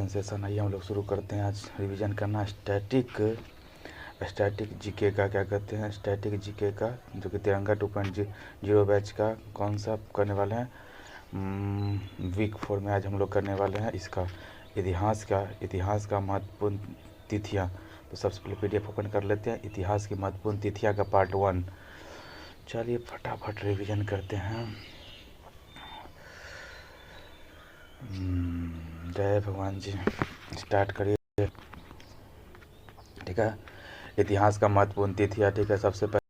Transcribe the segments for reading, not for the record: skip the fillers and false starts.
Sensation. आइए हम लोग शुरू करते हैं आज रिवीजन करना स्टैटिक जीके का, क्या कहते हैं स्टैटिक जीके का, जो कि तिरंगा 2.0 बैच का कौन सा करने वाले हैं। वीक 4 में आज हम लोग करने वाले हैं इसका इतिहास का महत्वपूर्ण तिथियाँ। तो सबसे पहले PDF ओपन कर लेते हैं, इतिहास की महत्वपूर्ण तिथियाँ का पार्ट 1। चलिए फटाफट रिवीजन करते हैं। जय भगवान जी, स्टार्ट करिए। ठीक है, इतिहास का महत्वपूर्ण तिथियाँ। ठीक है, सबसे पहले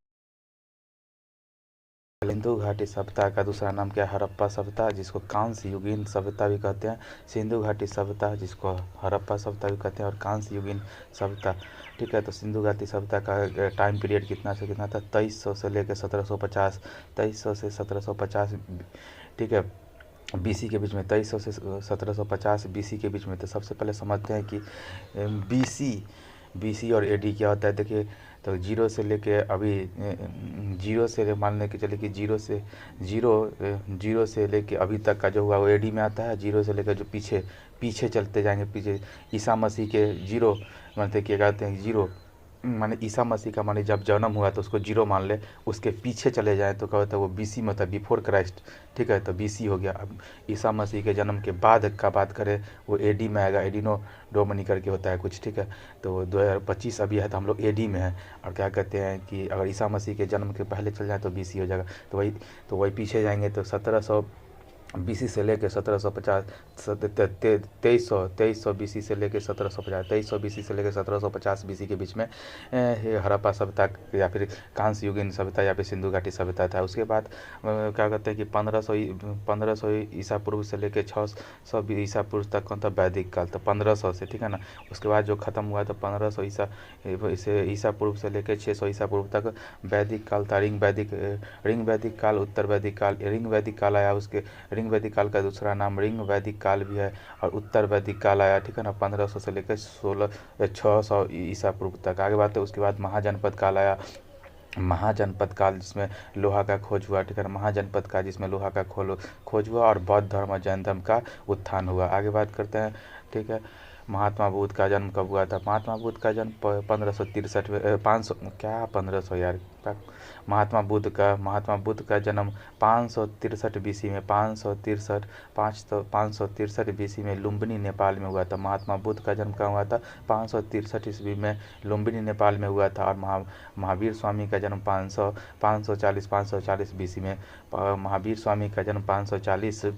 सिंधु घाटी सभ्यता का दूसरा नाम क्या है? हड़प्पा सभ्यता, जिसको कांस्य युगीन सभ्यता भी कहते हैं। सिंधु घाटी सभ्यता, जिसको हड़प्पा सभ्यता भी कहते हैं, और कांस्य युगीन सभ्यता। ठीक है, तो सिंधु घाटी सभ्यता का टाइम पीरियड कितना से कितना था? 2300 से लेकर 1750। 2300 से 1750, ठीक है, BC के बीच में। 2300 से 1750 BC के बीच में। तो सबसे पहले समझते हैं कि BC और AD क्या होता है। देखिए, तो जीरो से लेके अभी जीरो से मान के चलिए कि जीरो से लेके अभी तक का जो हुआ वो AD में आता है। जीरो से लेकर जो पीछे चलते जाएंगे, पीछे ईसा मसीह के जीरो मानते क्या कहते हैं, जीरो माने ईसा मसीह का माने जब जन्म हुआ तो उसको जीरो मान ले। उसके पीछे चले जाएँ तो क्या होता है, वो BC में होता है, बिफोर क्राइस्ट। ठीक है, तो BC हो गया। अब ईसा मसीह के जन्म के बाद का बात करें, वो AD में आएगा। एडिनो डोमिनी करके होता है कुछ। ठीक है, तो 2025 अभी है, तो हम लोग AD में हैं। और क्या कहते हैं कि अगर ईसा मसीह के जन्म के पहले चल जाए तो BC हो जाएगा। तो वही पीछे जाएंगे तो 1700 BC से लेकर 1750, 2300 BC से लेकर 1750, 2300 BC से लेकर 1750 BC के बीच में हड़प्पा सभ्यता या फिर कांस्य युगीन सभ्यता या फिर सिंधु घाटी सभ्यता था। उसके बाद क्या कहते हैं कि 1500 ईसा पूर्व से लेकर 600 ईसा पूर्व तक कौन था? वैदिक काल। तो 1500 से, ठीक है ना। उसके बाद जो ख़त्म हुआ तो 1500 ईसा पूर्व से लेकर 600 ईसा पूर्व तक वैदिक काल था। रिंग वैदिक काल, उत्तर वैदिक काल। रिंग वैदिक काल आया, उसके रिंग वैदिक काल का दूसरा नाम रिंग वैदिक काल भी है। और उत्तर वैदिक काल आया, ठीक है ना, 1500 से लेकर 600 ईसा पूर्व तक। आगे बात है, उसके बाद महाजनपद काल आया। महाजनपद काल जिसमें लोहा का खोज हुआ। ठीक है, महाजनपद काल जिसमें लोहा का खोज हुआ और बौद्ध धर्म और जैन धर्म का उत्थान हुआ। आगे बात करते हैं। ठीक है, महात्मा बुद्ध का जन्म कब हुआ था? महात्मा बुद्ध का जन्म 1563 में 500 क्या 1500 यार। महात्मा बुद्ध का जन्म 563 BC में, 563 BC में लुम्बिनी नेपाल में हुआ था। महात्मा बुद्ध का जन्म कहाँ हुआ था? 563 ईस्वी में लुम्बिनी नेपाल में हुआ था। और महावीर स्वामी का जन्म 540 BC में। महावीर स्वामी का जन्म 540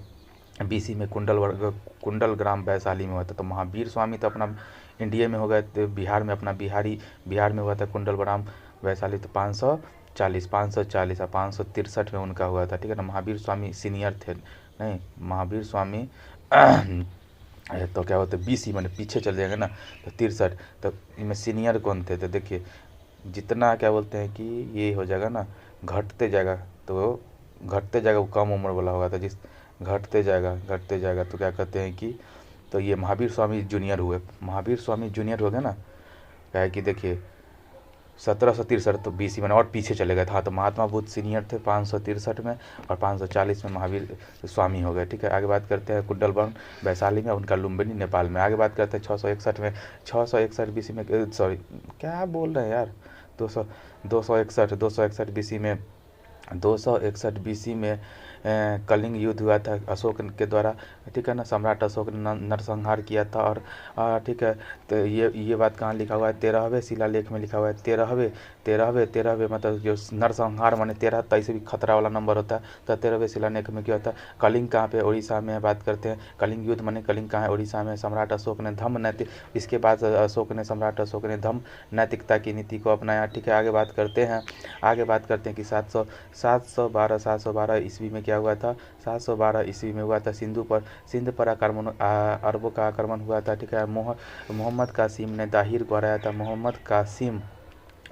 BC में कुंडल ग्राम वैशाली में हुआ था। तो महावीर स्वामी तो अपना इंडिया में हो गए, तो बिहार में हुआ था कुंडल ग्राम वैशाली। तो 540 और 563 में उनका हुआ था। ठीक है ना, महावीर स्वामी सीनियर थे, नहीं महावीर स्वामी तो क्या होता है BC मैंने पीछे चल जाएगा ना, तो 63। तो इनमें सीनियर कौन थे? तो देखिए, जितना क्या बोलते हैं कि ये हो जाएगा ना, घटते जाएगा तो वो कम उम्र वाला होगा। तो जिस घटते जाएगा तो क्या कहते हैं कि, तो ये महावीर स्वामी जूनियर हुए। महावीर स्वामी जूनियर हो गए ना, क्या है कि देखिए 1763 तो BC में और पीछे चले गए था। तो महात्मा बुद्ध सीनियर थे 563 में, और 540 में महावीर स्वामी हो गए। ठीक है, आगे बात करते हैं कुंडलवन वैशाली में, उनका लुम्बिनी नेपाल में। आगे बात करते हैं 661 में, 661 BC में, सॉरी क्या बोल रहे हैं यार, 261 BC में, 261 BC में कलिंग युद्ध हुआ था अशोक के द्वारा। ठीक है ना, सम्राट अशोक ने नरसंहार किया था। और ठीक है, तो ये बात कहाँ लिखा हुआ है? 13वें शिलालेख में लिखा हुआ है। 13वें मतलब जो नरसंहार माने 13, तो ऐसे भी खतरा वाला नंबर होता है। तो 13वें शिलालेख में क्या होता है? कलिंग कहाँ पे? उड़ीसा में बात करते हैं। कलिंग युद्ध माने कलिंग कहाँ है? उड़ीसा में। सम्राट अशोक ने इसके बाद सम्राट अशोक ने धम्म नैतिकता की नीति को अपनाया। ठीक है, आगे बात करते हैं कि 712 ईस्वी में क्या हुआ था? 712 ईस्वी में हुआ था सिंध पर अरबों का आक्रमण हुआ था। ठीक है, मोहम्मद कासिम ने दाहिर को हराया था। मोहम्मद कासिम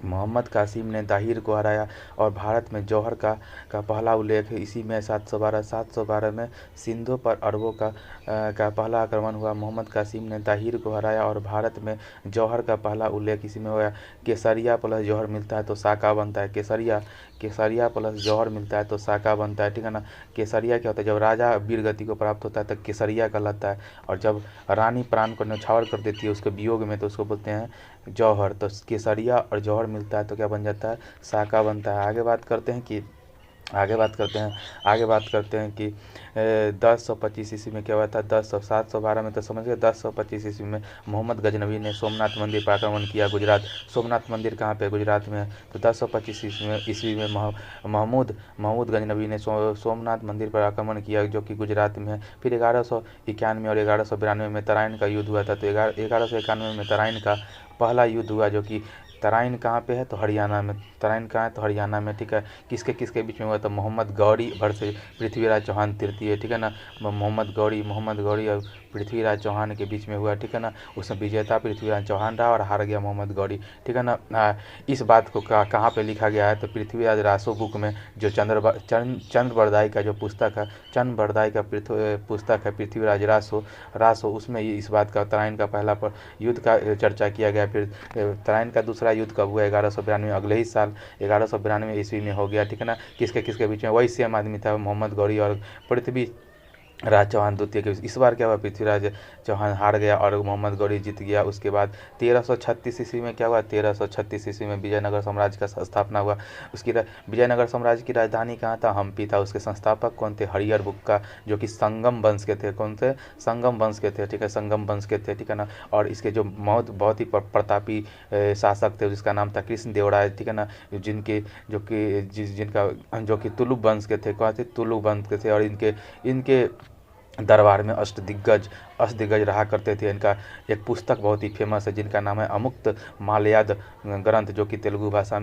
मोहम्मद कासिम ने दाहिर को हराया और भारत में जौहर का पहला उल्लेख इसी में 712 में सिंधु पर अरबों का पहला आक्रमण हुआ। मोहम्मद कासिम ने दाहिर को हराया और भारत में जौहर का पहला उल्लेख इसी में हुआ। केसरिया प्लस जौहर मिलता है तो साका बनता है। केसरिया प्लस जौहर मिलता है तो साका बनता है, ठीक है ना। केसरिया क्या होता है, जब राजा वीरगति को प्राप्त होता है तो केसरिया कहलाता है, और जब रानी प्राण को न्यौछावर कर देती है उसके वियोग में तो उसको बोलते हैं जौहर। तो केसरिया और जौहर मिलता है तो क्या बन जाता है, साका बनता है। आगे बात करते हैं कि 1025 ईस्वी में क्या हुआ था। 712 में तो समझ गए। 1025 ईस्वी में मोहम्मद गजनवी ने सोमनाथ मंदिर पर आक्रमण किया। गुजरात, सोमनाथ मंदिर कहाँ पे, गुजरात में है। तो 1025 ईस्वी में महमूद गजनवी ने सोमनाथ मंदिर पर आक्रमण किया जो कि गुजरात में है। फिर 1191 और 1192 में तराइन का युद्ध हुआ था। तो 1191 में तराइन का पहला युद्ध हुआ जो कि तराइन कहाँ पे है, तो हरियाणा में। तराइन कहाँ है, तो हरियाणा में, ठीक है। किसके बीच में हुआ, तो मोहम्मद गौरी वर्सेस पृथ्वीराज चौहान तृतीय, ठीक है ना। मोहम्मद गौरी और पृथ्वीराज चौहान के बीच में हुआ, ठीक है ना। उसमें विजेता पृथ्वीराज चौहान रहा और हार गया मोहम्मद गौरी, ठीक है ना। इस बात को कहाँ पे लिखा गया है, तो पृथ्वीराज रासो बुक में, जो चंद्र बरदाई का जो पुस्तक है, चंद्र बरदाई का पुस्तक है पृथ्वीराज रासो, उसमें इस बात का तराइन का पहला युद्ध का चर्चा किया गया। फिर तराइन का दूसरा युद्ध कब हुआ, 1192, अगले ही साल 1192 ईस्वी में हो गया, ठीक है ना। किसके बीच में, वही सेम आदमी था, मोहम्मद गौरी और पृथ्वी राज चौहान द्वितीय के। इस बार क्या हुआ, पृथ्वीराज चौहान हार गया और मोहम्मद गौरी जीत गया। उसके बाद 1336 ईस्वी में क्या हुआ, 1336 ईस्वी में विजयनगर साम्राज्य का स्थापना हुआ। विजयनगर साम्राज्य की राजधानी कहाँ था, हम्पी था। उसके संस्थापक कौन थे, हरिहर बुक्का, जो कि संगम वंश के थे। कौन थे, संगम वंश के थे, ठीक है, संगम वंश के थे, ठीक है ना। और इसके जो बहुत ही प्रतापी शासक थे जिसका नाम था कृष्ण देव राय, ठीक है ना। जो कि तुलुक वंश के थे। कौन थे, तुलुक वंश के थे। और इनके दरबार में अष्टदिग्गज रहा करते थे। इनका एक पुस्तक बहुत ही फेमस है जिनका नाम है अमुक्त माल्याद ग्रंथ, जो कि तेलुगु भाषा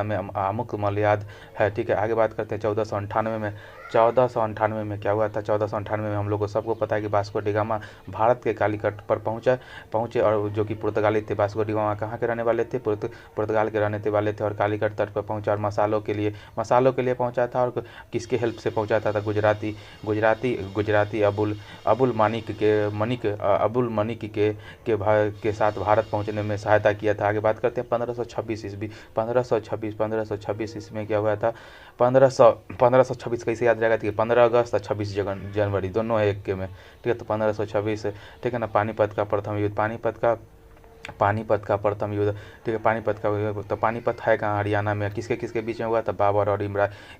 में अमुक्त माल्याद है, ठीक है। आगे बात करते हैं 1498 में। 1498 में क्या हुआ था, 1498 में हम लोग को सबको पता है कि वास्को डी गामा भारत के कालीकट पर पहुँचे और जो कि पुर्तगाली थे। वास्को डी गामा कहाँ के रहने वाले थे, पुर्तगाल के रहने वाले थे और कालीकट तट पर पहुँचा और मसालों के लिए पहुँचा था। और किसके हेल्प से पहुँचा था, गुजराती अबुल मनिक के साथ भारत पहुंचने में सहायता किया था। आगे बात करते हैं 1526 ईस्वी। 1526 ईस्वी में क्या हुआ था, 1526 कैसे याद रहेगा, 15 अगस्त और 26 जनवरी दोनों है एक के में, ठीक है। तो 1526, ठीक है ना। पानीपत का प्रथम युद्ध, ठीक है। तो पानीपत है कहाँ, हरियाणा में। किसके बीच में हुआ था, बाबर और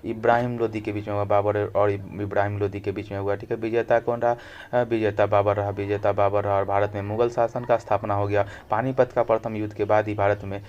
इब्राहिम लोदी के बीच में हुआ। बाबर और इब्राहिम लोदी के बीच में हुआ, ठीक है। विजेता कौन रहा, विजेता बाबर रहा और भारत में मुगल शासन का स्थापना हो गया। पानीपत का प्रथम युद्ध के बाद ही भारत में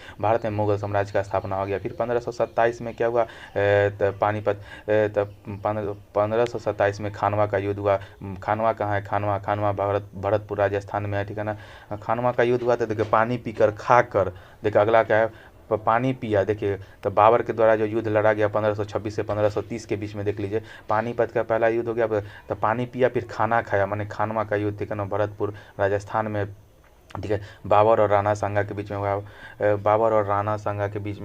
मुगल साम्राज्य का स्थापना हो गया। फिर 1527 में क्या हुआ, पानीपत, 1527 में खानवा का युद्ध हुआ। खानवा कहाँ है, खानवा भरतपुर राजस्थान में है, ठीक है ना। खानवा का युद्ध हुआ तो देखिए पानी पीकर खाकर, देखिए अगला क्या है, पानी पिया। देखिए तो बाबर के द्वारा जो युद्ध लड़ा गया 1526 से 1530 के बीच में, देख लीजिए बानीपत का पहला युद्ध हो गया। तो पानी पिया फिर खाना खाया, माने खानवा का युद्ध, ठीक है ना, भरतपुर राजस्थान में, ठीक है। बाबर और राणा सांगा के बीच में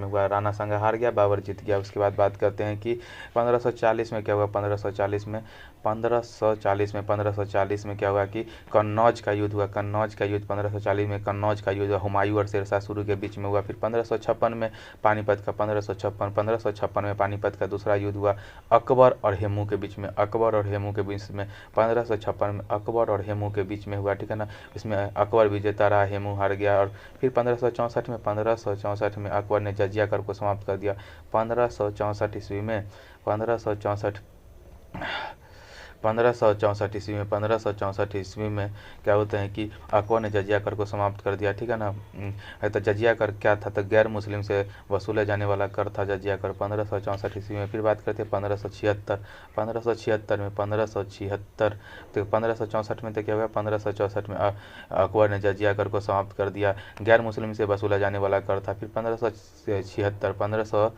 हुआ। राणा सांगा हार गया, बाबर जीत गया। उसके बाद बात करते हैं कि 1540 में क्या हुआ। 1540 में क्या हुआ कि कन्नौज का युद्ध हुआ। 1540 में कन्नौज का युद्ध हुमायूं और शेरशाह सूरी के बीच में हुआ। फिर 1556 में पानीपत का दूसरा युद्ध हुआ अकबर और हेमू के बीच में। 1556 में अकबर और हेमू के बीच में हुआ, ठीक है ना। इसमें अकबर विजेता रहा, हेमू हार गया। और फिर 1564 में अकबर ने जजिया कर को समाप्त कर दिया। 1564 ईस्वी में 1564 ईस्वी में क्या होता है कि अकबर ने जजिया कर को समाप्त कर दिया, ठीक है ना। तो जजिया कर क्या था, तो गैर मुस्लिम से वसूले जाने वाला कर था जजिया कर। 1564 ईस्वी में। फिर बात करते हैं 1576 में। तो 1564 में तो क्या हुआ, 1564 में अकबर ने जजिया कर को समाप्त कर दिया, गैर मुस्लिम से वसूला जाने वाला कर था। फिर 1576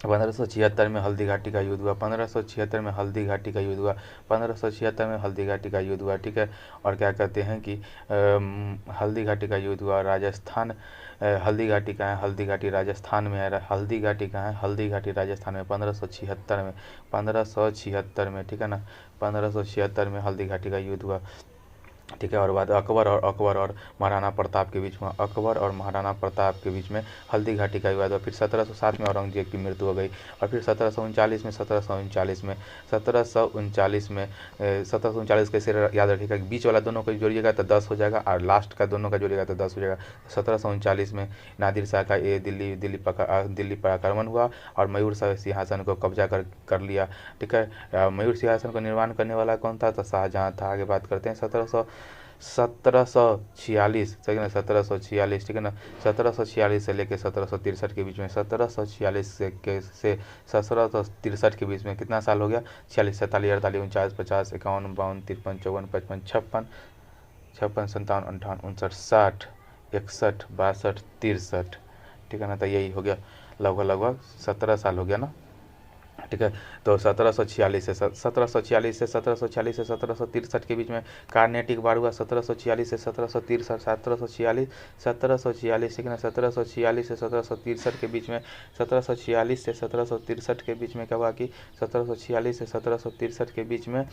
1576 में हल्दी घाटी का युद्ध हुआ, 1576 में हल्दी घाटी का युद्ध हुआ, 1576 में हल्दी घाटी का युद्ध हुआ, ठीक है। और क्या कहते हैं कि हल्दी घाटी का युद्ध हुआ राजस्थान। हल्दी घाटी कहाँ है? हल्दी घाटी राजस्थान में है। हल्दी घाटी कहाँ है? हल्दी घाटी राजस्थान में, 1576 में, 1576 में, ठीक है ना। 1576 में हल्दी घाटी का युद्ध हुआ, ठीक है। और बाद अकबर और महाराणा प्रताप के बीच में, अकबर और महाराणा प्रताप के बीच में हल्दी घाटी का विवाद हुआ। फिर 1707 में औरंगजेब की मृत्यु हो गई। और फिर 1739 कैसे याद रखिएगा, बीच वाला दोनों को जोड़िएगा तो 10 हो जाएगा, और लास्ट का दोनों का जोड़िएगा तो 10 हो जाएगा। 1739 में नादिर शाह का दिल्ली पर आक्रमण हुआ और मयूर शाह सिंहासन को कब्जा कर लिया, ठीक है। मयूर सिंहासन को निर्माण करने वाला कौन था? तो शाहजहाँ था। आगे बात करते हैं 1746, सही है ना, 1746, ठीक है ना। 1746 से लेकर 1763 के बीच में, 1746 से 1763 के बीच में कितना साल हो गया? 46, 47, 48, 49, 50, 51, 52, 53, 54, 55, 56, 57, 57, 58, 59, 60, 61, 62, 63, ठीक है ना। तो यही हो गया, लगभग 17 साल हो गया ना, ठीक है। तो 1746 से 1763 के बीच में कार्नेटिक वार हुआ। 1746 से 1763, 1746, ठीक है ना। 1746 से 1763 के बीच में, 1746 से 1763 के बीच में क्या हुआ कि 1746 से 1763 के बीच में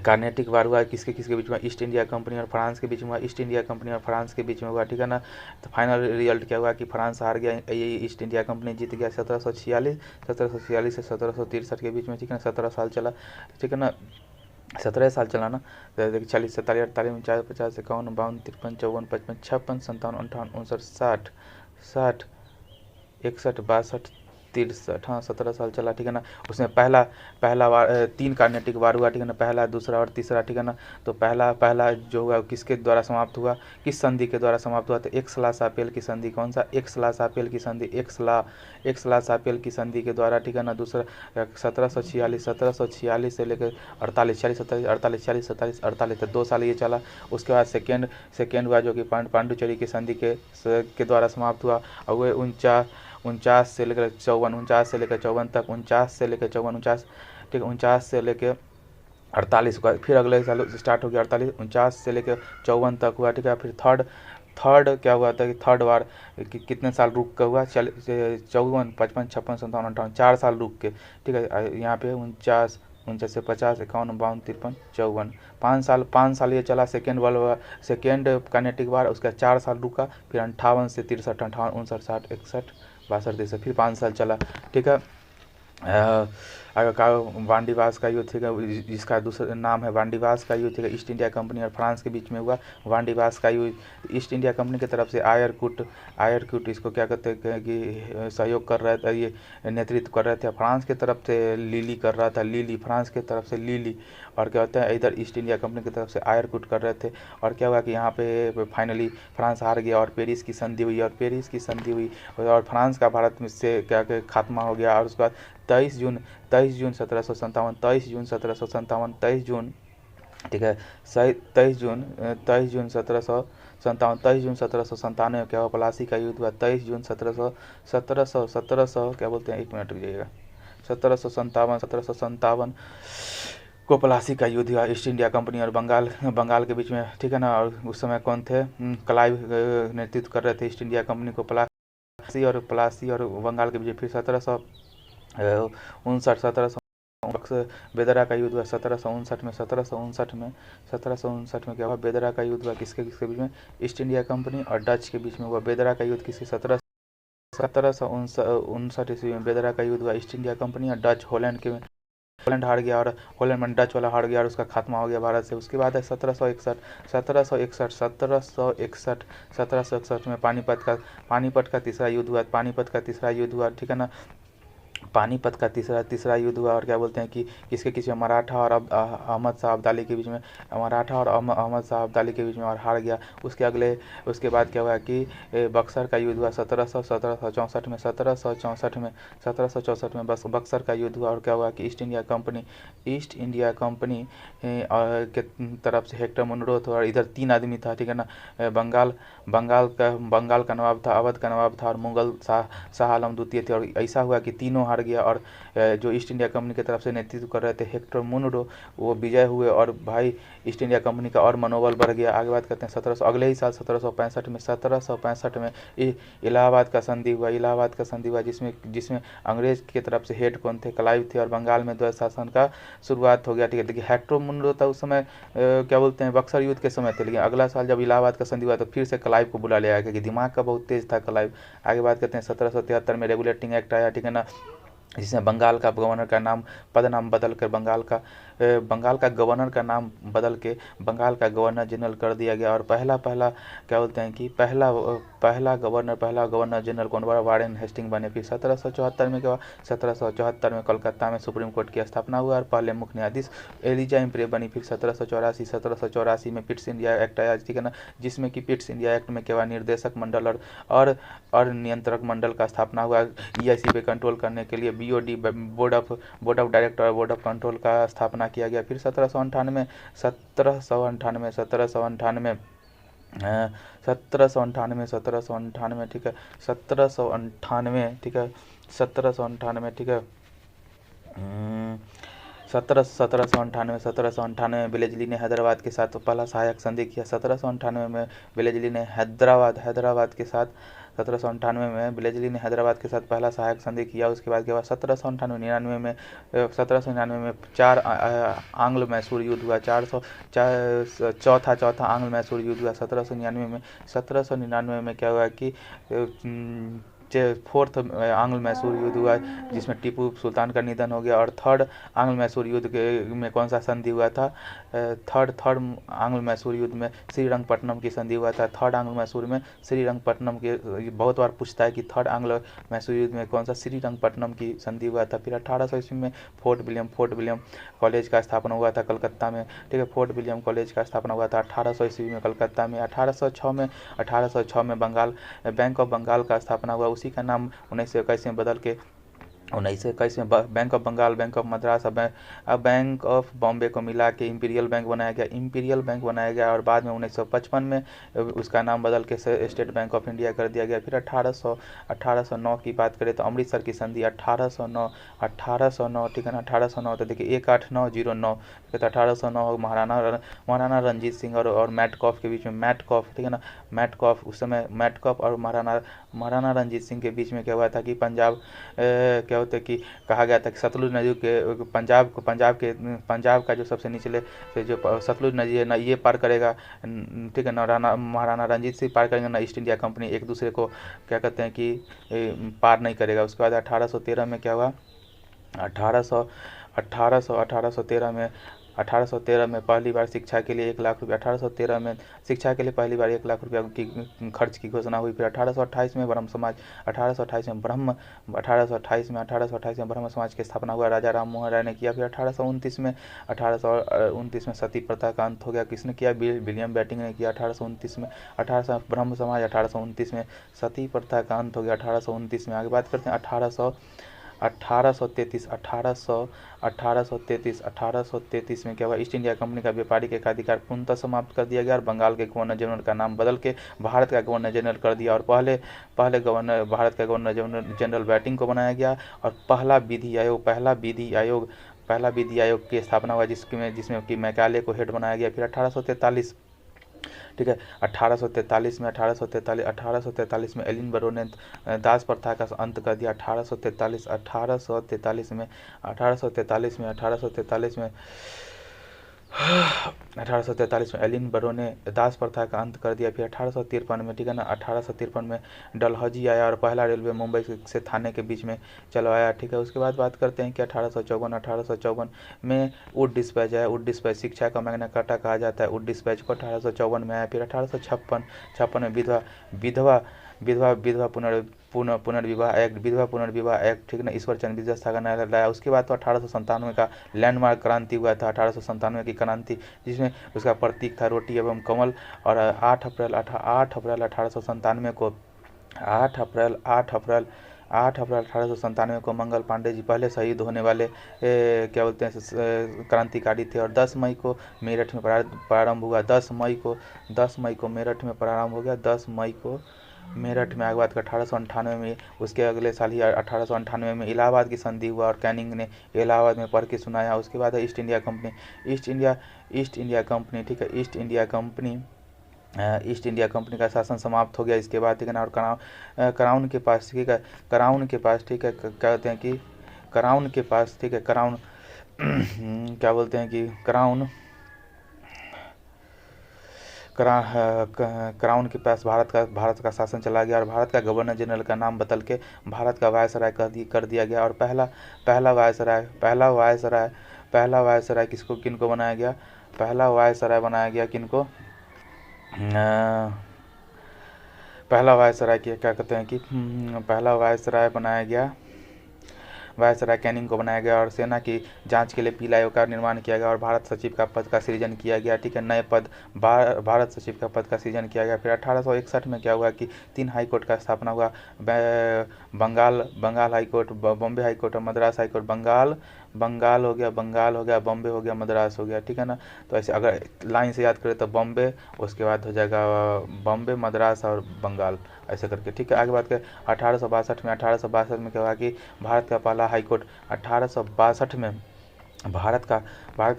कार्नेटिक वार हुआ। किसके बीच में? ईस्ट इंडिया कंपनी और फ्रांस के बीच में हुआ। ईस्ट इंडिया कंपनी और फ्रांस के बीच में हुआ, ठीक है ना। तो फाइनल रिजल्ट क्या हुआ कि फ्रांस हार गया, ये ईस्ट इंडिया कंपनी जीत गया। 1746 से 1763 के बीच में, ठीक है ना। 17 साल चला, ठीक है ना। 17 साल चला ना। 40, 47, 48, 49, 50, 51, 52, 53, 54, 55, 56, 57, 58, 59, 60, 61, 62, 63, हाँ 17 साल चला, ठीक है ना। उसमें पहला वार 3 कार्नेटिक वार हुआ, ठीक है ना। पहला, दूसरा और तीसरा, ठीक है ना। तो पहला जो हुआ किसके द्वारा समाप्त हुआ? किस संधि के द्वारा समाप्त हुआ? तो एक्सला-शापेल की संधि। कौन सा? एक्सला-शापेल की संधि। एक्सला-शापेल की संधि के द्वारा, ठीक है ना। दूसरा 1746 से लेकर 48, 46, 47, 48, 46, 47, 48, तो 2 साल ये चला। उसके बाद सेकेंड हुआ जो कि पांडुचेरी की संधि के द्वारा समाप्त हुआ, और वह 49 से लेकर 54 तक, 49 से लेकर 54, ठीक है, 49 से लेकर 48 का, फिर अगले साल स्टार्ट हो गया 48, 49 से लेकर 54 तक हुआ, ठीक है। फिर थर्ड क्या हुआ था कि थर्ड वार कितने साल रुक कर हुआ? 54, 55, 56, 57, 58, 4 साल रुक के, ठीक है। यहाँ पे 49 से 50, 51, 52, 53, 54, 5 साल ये चला। सेकेंड कार्नेटिक वार, उसका 4 साल रुका। फिर 58 से 63, 58, 59, 60, 61, 62, 63, फिर 5 साल चला, ठीक है। आगे का वांडीवास का युद्ध, ठीक है, जिसका दूसरा नाम है वांडीवास का युद्ध, ठीक है। ईस्ट इंडिया कंपनी और फ्रांस के बीच में हुआ वांडीवास का युद्ध। ईस्ट इंडिया कंपनी की तरफ से आयरकुट इसको क्या कहते हैं कि सहयोग कर रहे थे, ये नेतृत्व कर रहे थे। फ्रांस की तरफ से लीली कर रहा था, फ्रांस की तरफ से लीली। और क्या होता है, इधर ईस्ट इंडिया कंपनी की तरफ से आयरकुट कर रहे थे। और क्या हुआ कि यहाँ पे फाइनली फ्रांस हार गया और पेरिस की संधि हुई, और फ्रांस का भारत में से क्या खात्मा हो गया। और उसके बाद 23 जून 1757, 23 जून 1757, 23 जून, ठीक है, 23 जून 1797 क्या हुआ? प्लासी का युद्ध हुआ। 23 जून 1700 क्या बोलते हैं, 1 मिनट रुक जाइएगा, 1757 को प्लासी का युद्ध हुआ ईस्ट इंडिया कंपनी और बंगाल के बीच में, ठीक है ना। और उस समय कौन थे? क्लाइव नेतृत्व कर रहे थे ईस्ट इंडिया कंपनी को। प्लासी और बंगाल के बीच। फिर 1759 बेदरा का युद्ध हुआ 1759 में। 1759 में क्या हुआ? बेदरा का युद्ध हुआ। किसके बीच में? ईस्ट इंडिया कंपनी और डच के बीच में हुआ। बेदरा का युद्ध किसके? 1759 ईस्वी में बेदरा का युद्ध हुआ ईस्ट इंडिया कंपनी और डच। होलैंड हार गया, और होलैंड में डच वाला हार गया, और उसका खात्मा हो गया भारत से। उसके बाद है 1761 में पानीपत का तीसरा युद्ध हुआ। ठीक है ना। पानीपत का तीसरा युद्ध हुआ। और क्या बोलते हैं कि किसके बीच में, मराठा और अहमद शाह अब्दाली के बीच में, मराठा और अहमद शाह अब्दाली के बीच में, और हार गया। उसके बाद क्या हुआ कि बक्सर का युद्ध हुआ 1764 में। 1764 में बक्सर का युद्ध हुआ। और क्या हुआ कि ईस्ट इंडिया कंपनी के तरफ से हेक्टर मुनरो था, और इधर 3 आदमी था, ठीक है ना। बंगाल का नवाब था, अवध का नवाब था, और मुगल शाह आलम द्वितीय थे। और ऐसा हुआ कि तीनों हार गया। और जो ईस्ट इंडिया कंपनी की तरफ से नेतृत्व कर रहे थे हेक्टर मुनरो, वो विजय हुए। और भाई ईस्ट इंडिया कंपनी का और मनोबल बढ़ गया। आगे बात करते हैं अगले ही साल 1765 में इलाहाबाद का संधि हुआ, जिसमें अंग्रेज की तरफ से हेड कौन थे, क्लाइव थे। और बंगाल में द्वैत शासन का शुरुआत हो गया, ठीक है। देखिए हेक्टर मुनरो था उस समय, क्या बोलते हैं, बक्सर युद्ध के समय थे। लेकिन अगला साल जब इलाहाबाद का संधि हुआ तो फिर से क्लाइव को बुला लिया, क्योंकि दिमाग का बहुत तेज था क्लाइव। आगे बात करते हैं 1773 में रेगुलेटिंग एक्ट आया, ठीक है ना, जिसमें बंगाल का गवर्नर का नाम बदल कर बंगाल का गवर्नर का नाम बदल के बंगाल का गवर्नर जनरल कर दिया गया। और पहला क्या बोलते हैं कि पहला गवर्नर जनरल कौन बना, वारेन हेस्टिंग बने। फिर 1774 में क्या हुआ, 1774 में कोलकाता में सुप्रीम कोर्ट की स्थापना हुआ और पहले मुख्य न्यायाधीश एलिजा इम्प्रे बनी। फिर 1784 में पिट्स इंडिया एक्ट आया, ठीक है ना, जिसमें कि पिट्स इंडिया एक्ट में क्या हुआ, निर्देशक मंडल और नियंत्रक मंडल का स्थापना हुआ। ईआईसी पे कंट्रोल करने के लिए बीओडी बोर्ड ऑफ डायरेक्टर और बोर्ड ऑफ कंट्रोल का स्थापना किया गया। फिर 1798 ठीक है, 1798 में बेलेजली ने हैदराबाद के साथ पहला सहायक संधि किया। 1798 में बेलेजली ने हैदराबाद के साथ 1798 में हैदराबाद के साथ पहला सहायक संधि किया। उसके बाद क्या हुआ, 1799 में 4 आंग्ल मैसूर युद्ध हुआ। चौथा आंग्ल मैसूर युद्ध हुआ 1799 में क्या हुआ कि 4th आंग्ल मैसूर युद्ध हुआ, जिसमें टीपू सुल्तान का निधन हो गया। और 3rd आंग्ल मैसूर युद्ध में कौन सा संधि हुआ था, 3rd आंग्ल मैसूर युद्ध में श्रीरंगपट्टनम की संधि हुआ था। 3rd आंग्ल मैसूर में श्रीरंगपट्टनम के, बहुत बार पूछता है कि 3rd आंग्ल मैसूर युद्ध में कौन सा, श्रीरंगपट्टनम की संधि हुआ था। फिर 1800 ईस्वी में फोर्ट विलियम कॉलेज का स्थापना हुआ था कलकत्ता में, ठीक है। फोर्ट विलियम कॉलेज का स्थापना हुआ था 1800 ईस्वी में कलकत्ता में। 1806 में बैंक ऑफ बंगाल का स्थापना हुआ। उसी का नाम 1921 में बदल के 1921 में Bank of Bengal, bank of Madras, bank of Bombay को मिला के इंपीरियल बैंक बनाया गया। और बाद में 1955 में उसका नाम बदल के स्टेट बैंक ऑफ इंडिया कर दिया गया। फिर 1809 की बात करें तो अमृतसर की संधि 1809, ठीक है ना, 1809। तो देखिए 18909, तो 1809 महाराणा रंजीत सिंह और मैटकॉफ के बीच में, ठीक है ना, उस समय मैटकॉफ और महाराणा रंजीत सिंह के बीच में क्या हुआ था कि पंजाब क्या होता है कि कहा गया था कि सतलुज नदी के पंजाब का जो सबसे निचले से जो सतलुज नदी है ना, ये पार करेगा, ठीक है ना, महाराणा रंजीत सिंह पार करेंगे ना, ईस्ट इंडिया कंपनी एक दूसरे को क्या कहते हैं कि पार नहीं करेगा। उसके बाद 1813 में क्या हुआ, 1813 में पहली बार शिक्षा के लिए 1 लाख रुपये, 1813 में शिक्षा के लिए पहली बार 1 लाख रुपया की खर्च की घोषणा हुई। फिर 1828 में ब्रह्म समाज, 1828 में ब्रह्म समाज की स्थापना हुआ, राजा राम मोहन राय ने किया। फिर 1829 में सती प्रथा का अंत हो गया। किसने किया, विलियम बेंटिंक ने किया 1829 में। 1800 ब्रह्म समाज, 1829 में सती प्रथा का अंत हो गया 1829 में। आगे बात करते हैं 1833 में क्या हुआ, ईस्ट इंडिया कंपनी का व्यापारिक एकाधिकार पूर्णतः समाप्त कर दिया गया और बंगाल के गवर्नर जनरल का नाम बदल के भारत का गवर्नर जनरल कर दिया। और पहले भारत का गवर्नर जनरल बेंटिंक को बनाया गया। और पहला विधि आयोग की स्थापना हुआ, जिसमें कि मैकाले को हेड बनाया गया। फिर 1843, ठीक है, 1843 में एलिन बरो ने दास प्रथा का अंत कर दिया। 1843 में एलिन बरो ने दास प्रथा का अंत कर दिया। फिर 1853 में, ठीक है ना, 1853 में डलहौजी आया और पहला रेलवे मुंबई से थाने के बीच में चलवाया, ठीक है। उसके बाद बात करते हैं कि 1854 में वुड डिस्पैच आया। वुड डिस्पैच शिक्षा का मैग्ना कार्टा कहा जाता है। वुड डिस्पैच को 1854 में आया। फिर 1856 में विधवा पुनर्विवाह एक्ट, विधवा पुनर्विवाह एक्ट, ठीक है ना, ईश्वर चंद्र विद्यासागर ने लाया। उसके बाद तो 1897 का लैंडमार्क क्रांति हुआ था, 1897 की क्रांति, जिसमें उसका प्रतीक था रोटी एवं कमल। और 8 अप्रैल 1897 को 8 अप्रैल 1897 को मंगल पांडे जी पहले शहीद होने वाले क्या बोलते हैं क्रांतिकारी थे। और 10 मई को मेरठ में प्रारंभ हुआ, 10 मई को मेरठ में प्रारंभ हो गया, 10 मई को मेरठ में। आगे बात कर 1898 में, उसके अगले साल ही 1898 में इलाहाबाद की संधि हुआ और कैनिंग ने इलाहाबाद में पढ़ के सुनाया। उसके बाद है ईस्ट इंडिया कंपनी, ठीक है, ईस्ट इंडिया कंपनी का शासन समाप्त हो गया इसके बाद, ठीक है ना। और क्राउन के पास, ठीक है, ठीक है, क्या कहते हैं कि क्राउन के पास, ठीक है, क्राउन क्या बोलते हैं कि क्राउन के पास भारत का शासन चला गया। और भारत का गवर्नर जनरल का नाम बदल के भारत का वायसराय कर दिया गया। और पहला वायसराय किनको बनाया गया? पहला वायसराय बनाया गया किनको? पहला वायसराय क्या कहते हैं कि पहला वायसराय बनाया गया, वायसराय कैनिंग को बनाया गया। और सेना की जांच के लिए पीला आयोग का निर्माण किया गया और भारत सचिव का पद का सृजन किया गया, ठीक है, नए पद भारत सचिव का पद का सृजन किया गया। फिर 1861 में क्या हुआ कि 3 हाई कोर्ट का स्थापना हुआ, Bengal high court, Bombay high court और मद्रास हाई कोर्ट। बंगाल हो गया, बॉम्बे हो गया, मद्रास हो गया, ठीक है ना। तो ऐसे अगर लाइन से याद करें तो बॉम्बे, उसके बाद हो जाएगा बॉम्बे, मद्रास और बंगाल, ऐसे करके, ठीक है। आगे बात करें 1862 में क्या हुआ कि भारत का पहला हाई कोर्ट 1862 में भारत का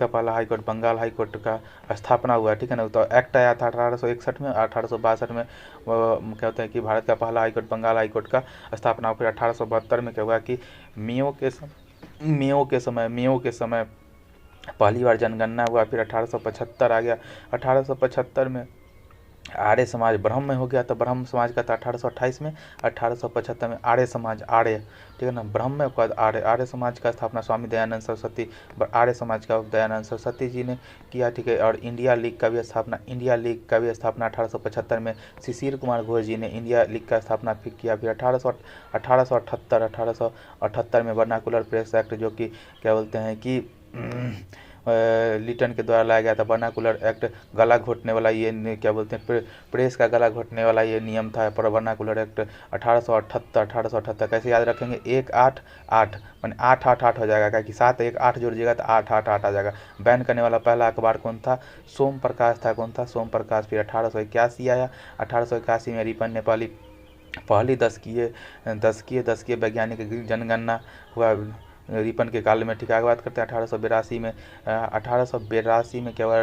पहला high court Bengal high court का स्थापना हुआ, ठीक है ना। तो एक्ट आया था 1861 में, 1862 में क्या होता है कि भारत का पहला high court Bengal high court का स्थापना हुआ। फिर 1872 में क्या हुआ कि मेयो के समय पहली बार जनगणना हुआ। फिर 1875 आ गया, 1875 में आर्य समाज ब्रह्म में हो गया, तो ब्रह्म समाज का था 1828 में, 1875 में आर्य समाज, ठीक है ना, ब्रह्म में बाद आर्य समाज का स्थापना स्वामी दयानंद सरस्वती, आर्य समाज का दयानंद सरस्वती जी ने किया, ठीक है। और इंडिया लीग का भी स्थापना 1875 में शिशिर कुमार घोष जी ने इंडिया लीग का स्थापना किया। फिर 1878 में वर्नाकुलर प्रेस एक्ट, जो कि क्या बोलते हैं कि लिटन के द्वारा लाया गया था। वर्नाकुलर एक्ट गला घोटने वाला, ये क्या बोलते हैं प्रेस का गला घोटने वाला ये नियम था। पर वर्नाकुलर एक्ट 1878 कैसे याद रखेंगे? 188 माने 888 हो जाएगा, क्या कि 7 1 8 जोड़िएगा तो 888 आ जाएगा। बैन करने वाला पहला अखबार कौन था? सोम प्रकाश था। कौन था? सोम प्रकाश। फिर 1881 आया, 1881 में रिपन ने पहली 10 वैज्ञानिक जनगणना हुआ रिपन के काल में, ठीक है। आगे बात करते हैं 1882 में क्या हुआ?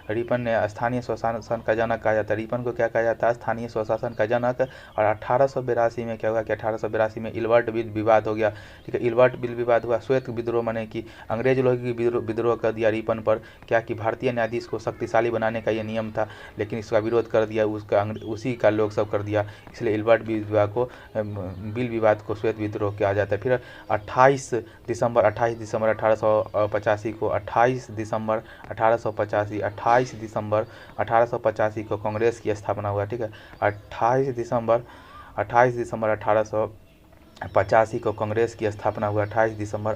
रिपन ने स्थानीय स्वशासन का जनक कहा जाता है। रिपन को क्या कहा जाता है? स्थानीय स्वशासन का जनक। और 1882 में क्या हुआ कि 1882 में इल्बर्ट बिल विवाद हो गया, ठीक है। इल्बर्ट बिल विवाद हुआ, श्वेत विद्रोह, माने कि अंग्रेज लोग की विद्रोह कर दिया रिपन पर, क्या कि भारतीय न्यायाधीश को शक्तिशाली बनाने का ये नियम था, लेकिन इसका विरोध कर दिया उसी का लोग सब कर दिया, इसलिए इल्बर्ट बिल विवाद को श्वेत विद्रोह कहा जाता है। फिर 28 दिसंबर 1885 को 28 दिसंबर 1885 को कांग्रेस की स्थापना हुआ, ठीक है। 28 दिसंबर 1885 को कांग्रेस की स्थापना हुआ। 28 दिसंबर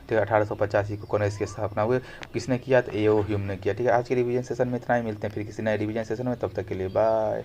ठीक है 1885 को कांग्रेस की स्थापना हुई। किसने किया? तो एओ ह्यूम ने किया, ठीक है। आज के रिवीजन सेशन में इतना ही, मिलते हैं फिर किसी नए रिवीजन सेशन में, तब तक के लिए बाय।